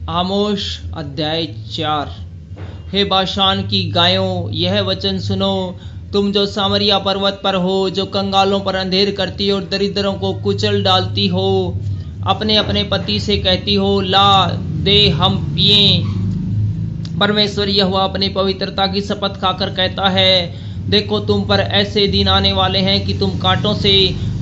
आमोस अध्याय 4। हे बाशान की गायों, यह वचन सुनो, तुम जो सामरिया पर्वत पर हो, जो कंगालों पर अंधेर करती हो और दरिद्रों को कुचल डालती हो, अपने अपने पति से कहती हो, ला दे हम पिएं। परमेश्वर यहोवा अपनी पवित्रता की शपथ खाकर कहता है, देखो तुम पर ऐसे दिन आने वाले हैं कि तुम कांटों से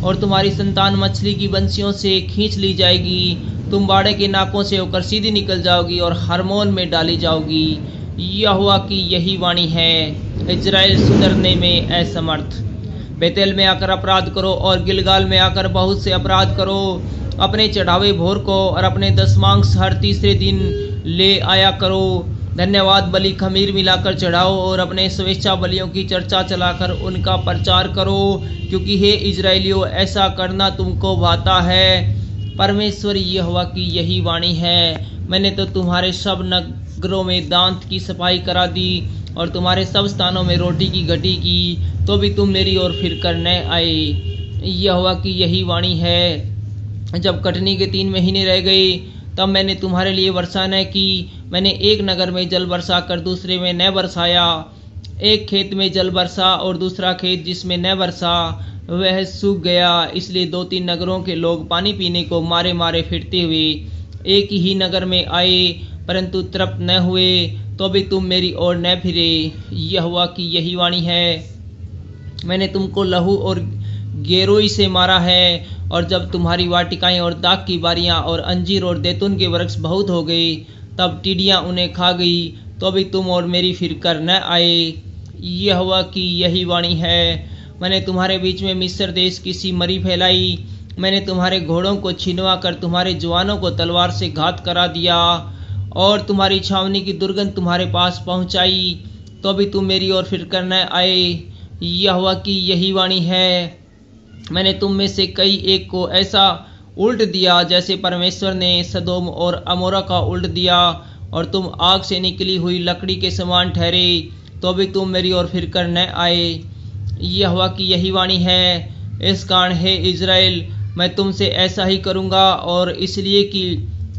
और तुम्हारी संतान मछली की बंसियों से खींच ली जाएगी। तुम बाड़े के नाकों से होकर सीधी निकल जाओगी और हरमोन में डाली जाओगी। यहोवा की यही वाणी है। इजराइल सुधरने में असमर्थ। बेतेल में आकर अपराध करो और गिलगाल में आकर बहुत से अपराध करो। अपने चढ़ावे भोर को और अपने दशमांश हर तीसरे दिन ले आया करो। धन्यवाद बलि खमीर मिलाकर चढ़ाओ और अपने स्वेच्छा बलियों की चर्चा चलाकर उनका प्रचार करो, क्योंकि हे इजराइलियों, ऐसा करना तुमको भाता है। परमेश्वर यहोवा की यही वाणी है। मैंने तो तुम्हारे सब नगरों में दांत की सफाई करा दी और तुम्हारे सब स्थानों में रोटी की घटी की, तो भी तुम मेरी ओर फिर कर न आए। यहोवा की यही वाणी है। जब कटनी के 3 महीने रह गए, तब मैंने तुम्हारे लिए वर्षा न की। मैंने एक नगर में जल बरसा कर दूसरे में न बरसाया। एक खेत में जल बरसा और दूसरा खेत जिसमें न बरसा वह सूख गया। इसलिए 2-3 नगरों के लोग पानी पीने को मारे मारे फिरते हुए एक ही नगर में आए, परंतु तृप्त न हुए। तो भी तुम मेरी ओर न फिरे। यहोवा की यही वाणी है। मैंने तुमको लहू और गेरोई से मारा है, और जब तुम्हारी वाटिकाएं और दाख की बारियां और अंजीर और दैतून के वृक्ष बहुत हो गए, तब टिड्डियां उन्हें खा गई, तो भी तुम और मेरी फिर कर न आए। यहोवा की यही वाणी है। मैंने तुम्हारे बीच में मिस्र देश की सी मरी फैलाई। मैंने तुम्हारे घोड़ों को छिनवा कर तुम्हारे जवानों को तलवार से घात करा दिया और तुम्हारी छावनी की दुर्गंध तुम्हारे पास पहुंचाई, तो भी तुम मेरी ओर फिर कर न आए। यहोवा की यही वाणी है। मैंने तुम में से कई एक को ऐसा उल्ट दिया जैसे परमेश्वर ने सदोम और अमोरा का उल्ट दिया, और तुम आग से निकली हुई लकड़ी के समान ठहरे, तो भी तुम मेरी ओर फिर कर न आए। यहोवा की यही वाणी है। इस कारण हे इजराइल, मैं तुमसे ऐसा ही करूँगा, और इसलिए कि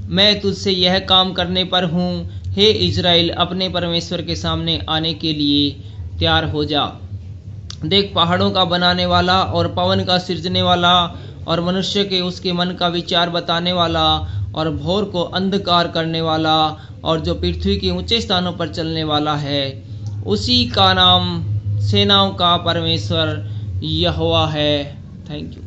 मैं तुझसे यह काम करने पर हूँ। हे इजराइल, अपने परमेश्वर के सामने आने के लिए तैयार हो जा। देख, पहाड़ों का बनाने वाला और पवन का सिरजने वाला और मनुष्य के उसके मन का विचार बताने वाला और भोर को अंधकार करने वाला और जो पृथ्वी के ऊंचे स्थानों पर चलने वाला है, उसी का नाम सेनाओं का परमेश्वर यहोवा है। Thank you.